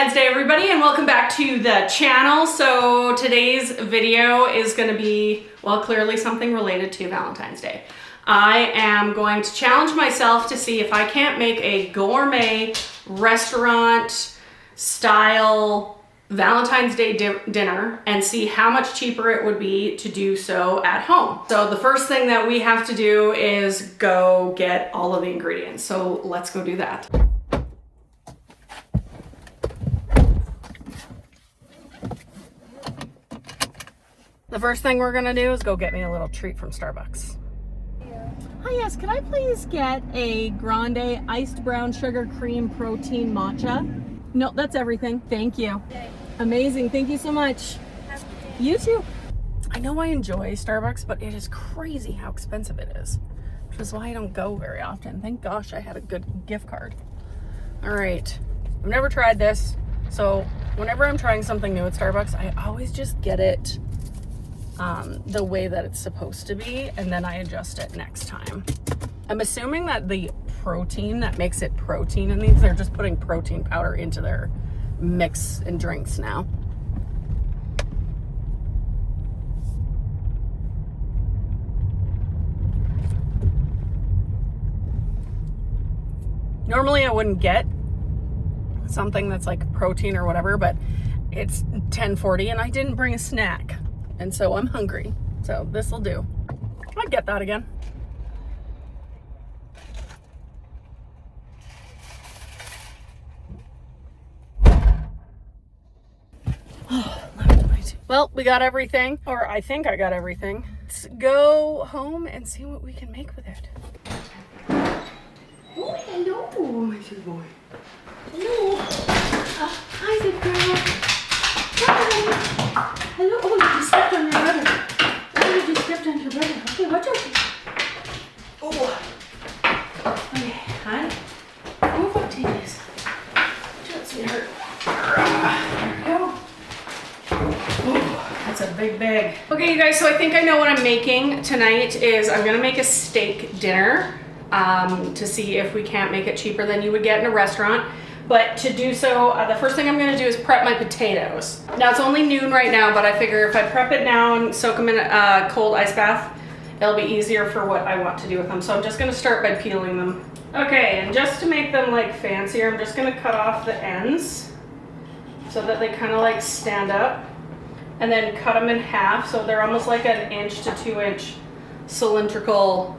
Valentine's Day, everybody, and welcome back to the channel. So today's video is going to be, well, clearly something related to Valentine's Day. I am going to challenge myself to see if I can't make a gourmet restaurant style Valentine's Day dinner and see how much cheaper it would be to do so at home. So the first thing that we have to do is go get all of the ingredients. So let's go do that. The first thing we're gonna do is go get me a little treat from Starbucks. Hi, yes, can I please get a grande iced brown sugar cream protein matcha? No, that's everything. Thank you. Okay. Amazing, thank you so much. You too. I know I enjoy Starbucks, but it is crazy how expensive it is, which is why I don't go very often. Thank gosh I had a good gift card. All right, I've never tried this, so whenever I'm trying something new at Starbucks, I always just get it the way that it's supposed to be, and then I adjust it next time. I'm assuming that the protein that makes it protein in these, they're just putting protein powder into their mix and drinks now. Normally I wouldn't get something that's like protein or whatever, but it's 10:40 and I didn't bring a snack. And so I'm hungry, so this will do. I'd get that again. Oh, 11:22. Well, we got everything, or I think I got everything. Let's go home and see what we can make with it. Oh, hello, my sweet boy. Hello. Hi, good girl. Hi. Hello. Oh, you just stepped on your brother. Oh, you just stepped on your brother. Okay, watch out. Oh. Okay, hi. Move up to this. Watch out, sweetheart. There we go. Oh, that's a big bag. Okay, you guys, so I think I know what I'm making tonight is I'm gonna make a steak dinner to see if we can't make it cheaper than you would get in a restaurant. But to do so, the first thing I'm gonna do is prep my potatoes. Now it's only noon right now, but I figure if I prep it now and soak them in a cold ice bath, it'll be easier for what I want to do with them. So I'm just gonna start by peeling them. Okay, and just to make them like fancier, I'm just gonna cut off the ends so that they kind of like stand up, and then cut them in half so they're almost like an 1 to 2 inch cylindrical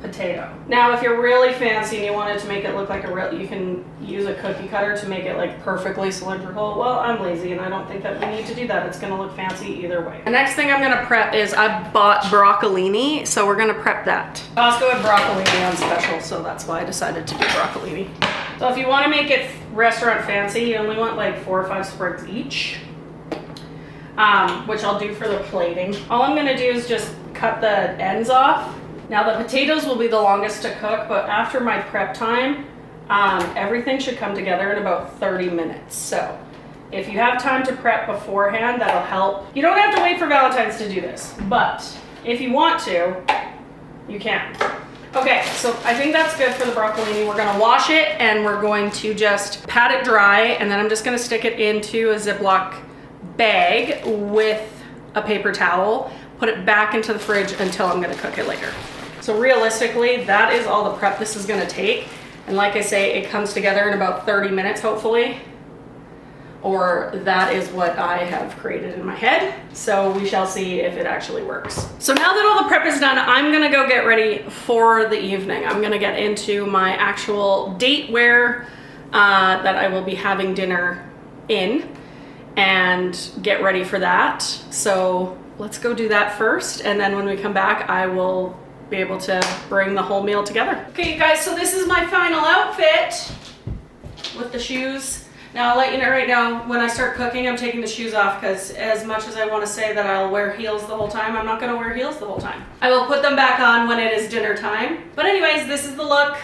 potato. Now, if you're really fancy and you wanted to make it look like a real, you can use a cookie cutter to make it like perfectly cylindrical. Well, I'm lazy and I don't think that we need to do that. It's gonna look fancy either way. The next thing I'm gonna prep is I bought broccolini, so we're gonna prep that. Costco had broccolini on special, so that's why I decided to do broccolini. So if you wanna make it restaurant fancy, you only want like 4 or 5 sprigs each, which I'll do for the plating. All I'm gonna do is just cut the ends off. Now the potatoes will be the longest to cook, but after my prep time, everything should come together in about 30 minutes. So if you have time to prep beforehand, that'll help. You don't have to wait for Valentine's to do this, but if you want to, you can. Okay, so I think that's good for the broccolini. We're gonna wash it and we're going to just pat it dry, and then I'm just gonna stick it into a Ziploc bag with a paper towel, put it back into the fridge until I'm gonna cook it later. So realistically, that is all the prep this is gonna take. And like I say, it comes together in about 30 minutes, hopefully. Or that is what I have created in my head. So we shall see if it actually works. So now that all the prep is done, I'm gonna go get ready for the evening. I'm gonna get into my actual date wear that I will be having dinner in and get ready for that. So let's go do that first, and then when we come back, I will be able to bring the whole meal together. Okay, you guys, so this is my final outfit with the shoes. Now, I'll let you know right now, when I start cooking, I'm taking the shoes off, because as much as I want to say that I'll wear heels the whole time, I'm not going to wear heels the whole time. I will put them back on when it is dinner time. But anyways, this is the look.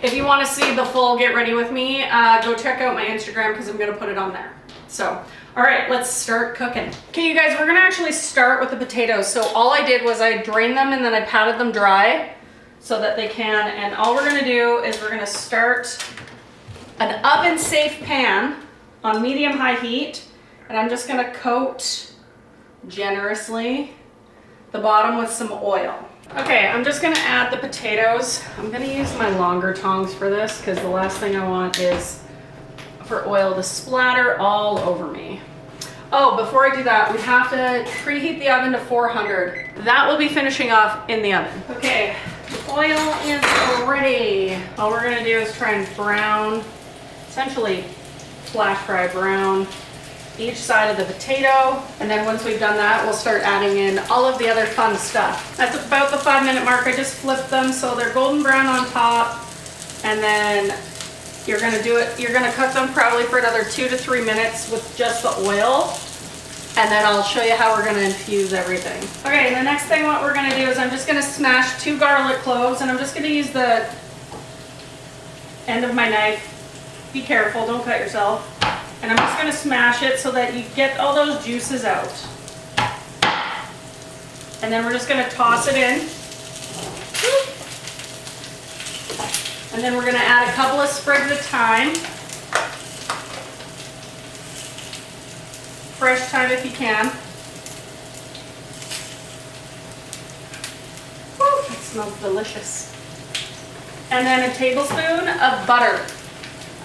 If you want to see the full get ready with me, go check out my Instagram, because I'm going to put it on there. So, all right, let's start cooking. Okay, you guys, we're gonna actually start with the potatoes. So all I did was I drained them and then I patted them dry so that they can, and all we're gonna do is we're gonna start an oven-safe pan on medium-high heat, and I'm just gonna coat generously the bottom with some oil. Okay, I'm just gonna add the potatoes. I'm gonna use my longer tongs for this because the last thing I want is for oil to splatter all over me. Oh, before I do that, we have to preheat the oven to 400. That will be finishing off in the oven. Okay, the oil is ready. All we're gonna do is try and brown, essentially flash fry brown each side of the potato. And then once we've done that, we'll start adding in all of the other fun stuff. That's about the 5-minute mark. I just flipped them so they're golden brown on top. And then you're gonna cook them probably for another 2 to 3 minutes with just the oil. And then I'll show you how we're gonna infuse everything. Okay, the next thing what we're gonna do is I'm just gonna smash 2 garlic cloves, and I'm just gonna use the end of my knife. Be careful, don't cut yourself. And I'm just gonna smash it so that you get all those juices out. And then we're just gonna toss it in. And then we're gonna add a couple of sprigs of thyme. Fresh thyme if you can. Woo, that smells delicious. And then a tablespoon of butter.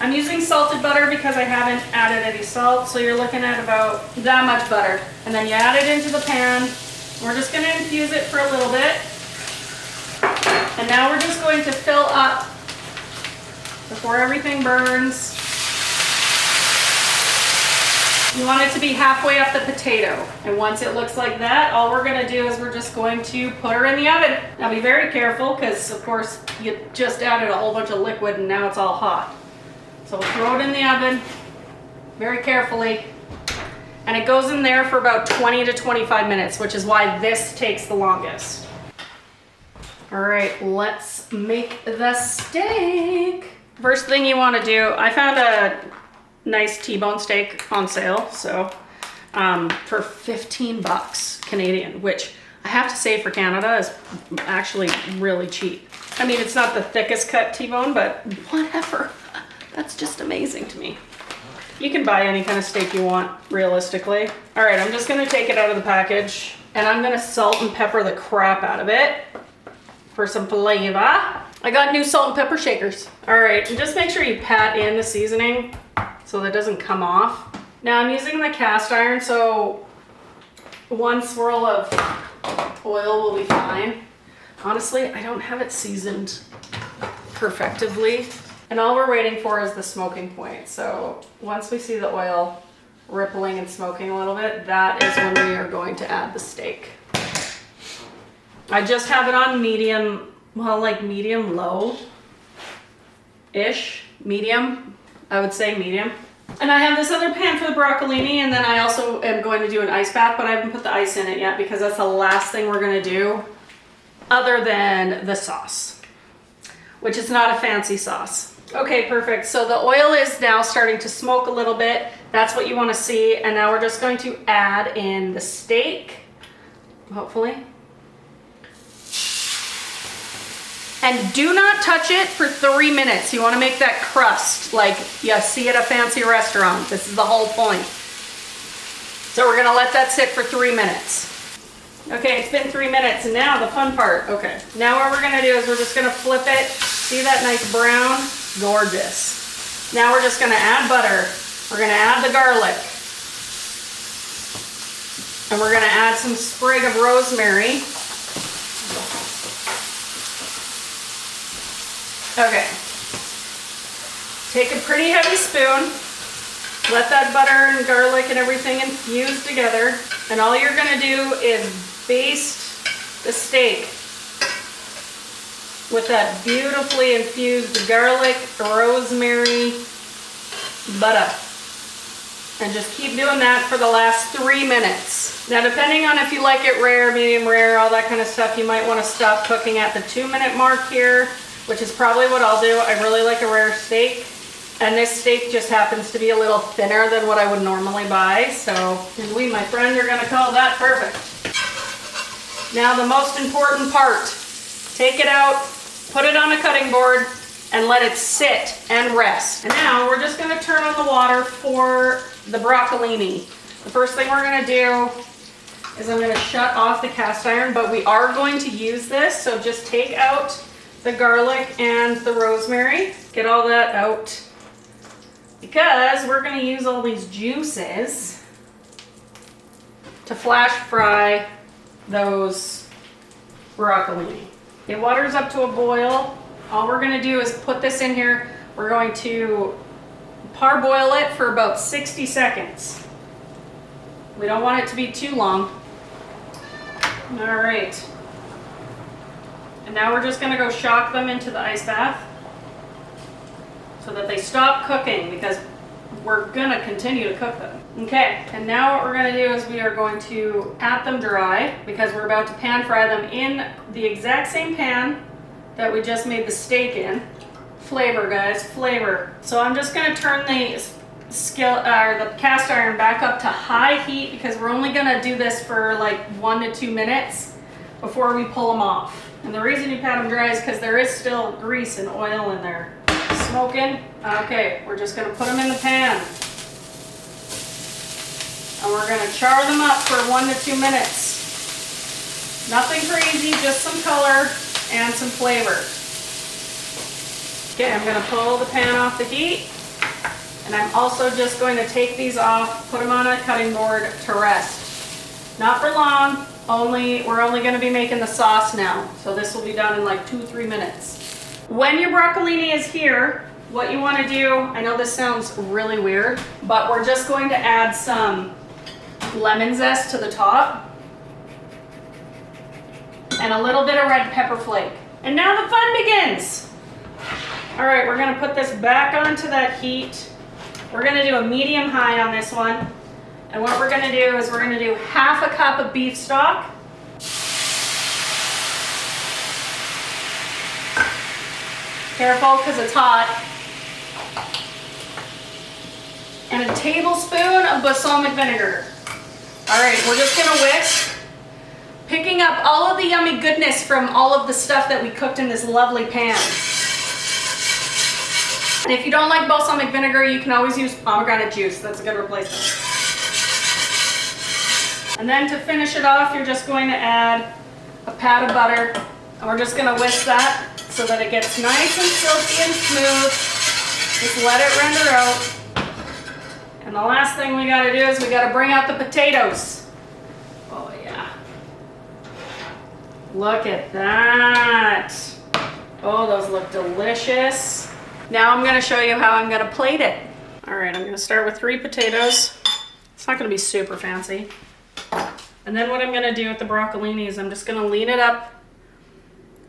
I'm using salted butter because I haven't added any salt, so you're looking at about that much butter. And then you add it into the pan. We're just gonna infuse it for a little bit. And now we're just going to fill up before everything burns. You want it to be halfway up the potato. And once it looks like that, all we're gonna do is we're just going to put her in the oven. Now be very careful because of course you just added a whole bunch of liquid and now it's all hot. So we'll throw it in the oven very carefully. And it goes in there for about 20 to 25 minutes, which is why this takes the longest. All right, let's make the steak. First thing you wanna do, I found a nice T-bone steak on sale, so for 15 bucks Canadian, which I have to say for Canada is actually really cheap. I mean, it's not the thickest cut T-bone, but whatever. That's just amazing to me. You can buy any kind of steak you want, realistically. All right, I'm just gonna take it out of the package and I'm gonna salt and pepper the crap out of it for some flavor. I got new salt and pepper shakers. All right, and just make sure you pat in the seasoning so that it doesn't come off. Now I'm using the cast iron, so 1 swirl of oil will be fine. Honestly, I don't have it seasoned perfectively. And all we're waiting for is the smoking point. So once we see the oil rippling and smoking a little bit, that is when we are going to add the steak. I just have it on medium, well, like medium low-ish, medium. I would say medium. And I have this other pan for the broccolini, and then I also am going to do an ice bath, but I haven't put the ice in it yet because that's the last thing we're gonna do other than the sauce, which is not a fancy sauce. Okay, perfect. So the oil is now starting to smoke a little bit. That's what you wanna see. And now we're just going to add in the steak, hopefully. And do not touch it for 3 minutes. You want to make that crust like you see at a fancy restaurant. This is the whole point. So we're going to let that sit for 3 minutes. Okay, it's been 3 minutes, and now the fun part. Okay, now what we're going to do is we're just going to flip it. See that nice brown? Gorgeous. Now we're just going to add butter. We're going to add the garlic. And we're going to add some sprig of rosemary. Okay, take a pretty heavy spoon, let that butter and garlic and everything infuse together, and all you're gonna do is baste the steak with that beautifully infused garlic, rosemary, butter. And just keep doing that for the last 3 minutes. Now, depending on if you like it rare, medium rare, all that kind of stuff, you might wanna stop cooking at the 2-minute mark here, which is probably what I'll do. I really like a rare steak, and this steak just happens to be a little thinner than what I would normally buy, so we, my friend, are gonna call that perfect. Now the most important part, take it out, put it on a cutting board, and let it sit and rest. And now we're just gonna turn on the water for the broccolini. The first thing we're gonna do is I'm gonna shut off the cast iron, but we are going to use this, so just take out the garlic and the rosemary. Get all that out because we're gonna use all these juices to flash fry those broccolini. It waters up to a boil. All we're gonna do is put this in here. We're going to parboil it for about 60 seconds. We don't want it to be too long. All right. And now we're just gonna go shock them into the ice bath so that they stop cooking, because we're gonna continue to cook them. Okay, and now what we're gonna do is we are going to pat them dry because we're about to pan fry them in the exact same pan that we just made the steak in. Flavor, guys, flavor. So I'm just gonna turn the the cast iron back up to high heat because we're only gonna do this for like 1 to 2 minutes before we pull them off. And the reason you pat them dry is because there is still grease and oil in there. Smoking. Okay, we're just gonna put them in the pan. And we're gonna char them up for 1 to 2 minutes. Nothing crazy, just some color and some flavor. Okay, I'm gonna pull the pan off the heat. And I'm also just going to take these off, put them on a cutting board to rest. Not for long, we're only gonna be making the sauce now. So this will be done in like 2-3 minutes. When your broccolini is here, what you wanna do, I know this sounds really weird, but we're just going to add some lemon zest to the top and a little bit of red pepper flake. And now the fun begins. All right, we're gonna put this back onto that heat. We're gonna do a medium high on this one. And what we're gonna do is we're gonna do half a cup of beef stock. Careful, because it's hot. And a tablespoon of balsamic vinegar. All right, we're just gonna whisk, picking up all of the yummy goodness from all of the stuff that we cooked in this lovely pan. And if you don't like balsamic vinegar, you can always use pomegranate juice. That's a good replacement. And then to finish it off, you're just going to add a pat of butter. And we're just gonna whisk that so that it gets nice and silky and smooth. Just let it render out. And the last thing we gotta do is we gotta bring out the potatoes. Oh yeah. Look at that. Oh, those look delicious. Now I'm gonna show you how I'm gonna plate it. All right, I'm gonna start with 3 potatoes. It's not gonna be super fancy. And then what I'm gonna do with the broccolini is I'm just gonna lean it up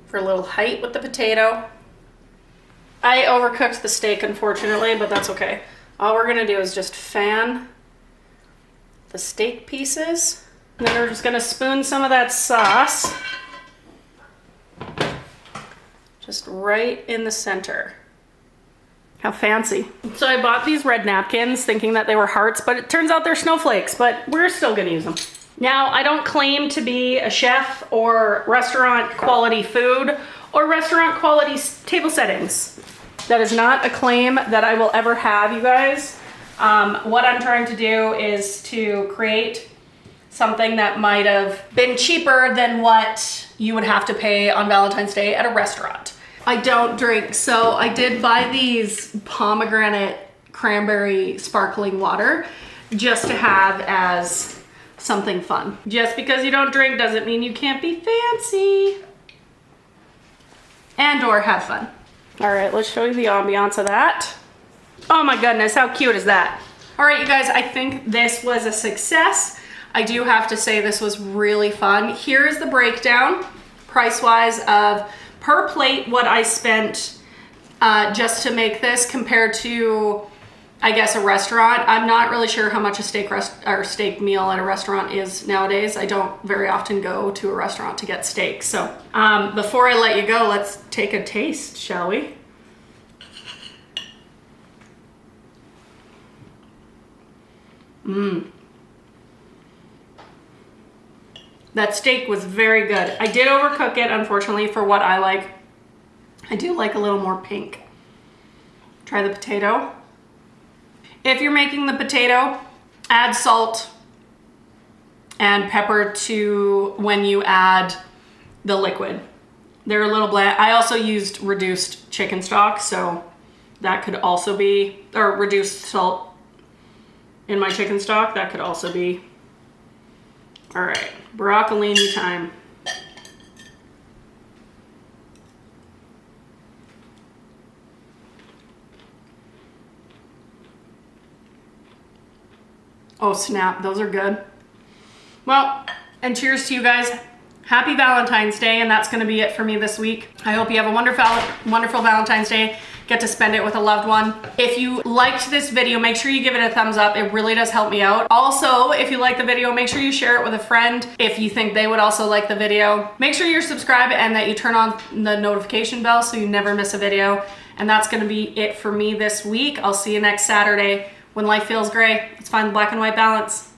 for a little height with the potato. I overcooked the steak, unfortunately, but that's okay. All we're gonna do is just fan the steak pieces. And then we're just gonna spoon some of that sauce just right in the center. How fancy. So I bought these red napkins thinking that they were hearts, but it turns out they're snowflakes, but we're still gonna use them. Now, I don't claim to be a chef or restaurant quality food or restaurant quality table settings. That is not a claim that I will ever have, you guys. What I'm trying to do is to create something that might have been cheaper than what you would have to pay on Valentine's Day at a restaurant. I don't drink, so I did buy these pomegranate cranberry sparkling water just to have as something fun. Just because you don't drink doesn't mean you can't be fancy and or have fun. All right, let's show you the ambiance of that. Oh my goodness, how cute is that? All right, you guys, I think this was a success. I do have to say this was really fun. Here is the breakdown, price-wise, of per plate what I spent just to make this compared to, I guess, a restaurant. I'm not really sure how much a steak meal at a restaurant is nowadays. I don't very often go to a restaurant to get steak. So before I let you go, let's take a taste, shall we? That steak was very good. I did overcook it, unfortunately, for what I like. I do like a little more pink. Try the potato. If you're making the potato, add salt and pepper to when you add the liquid. They're a little bland. I also used reduced chicken stock, so that could also be, or reduced salt in my chicken stock, that could also be. All right, broccolini time. Oh snap, those are good. Well, and cheers to you guys. Happy Valentine's Day, and that's gonna be it for me this week. I hope you have a wonderful Valentine's Day. Get to spend it with a loved one. If you liked this video, make sure you give it a thumbs up. It really does help me out. Also, if you like the video, make sure you share it with a friend if you think they would also like the video. Make sure you're subscribed and that you turn on the notification bell so you never miss a video. And that's gonna be it for me this week. I'll see you next Saturday. When life feels gray, let's find the black and white balance.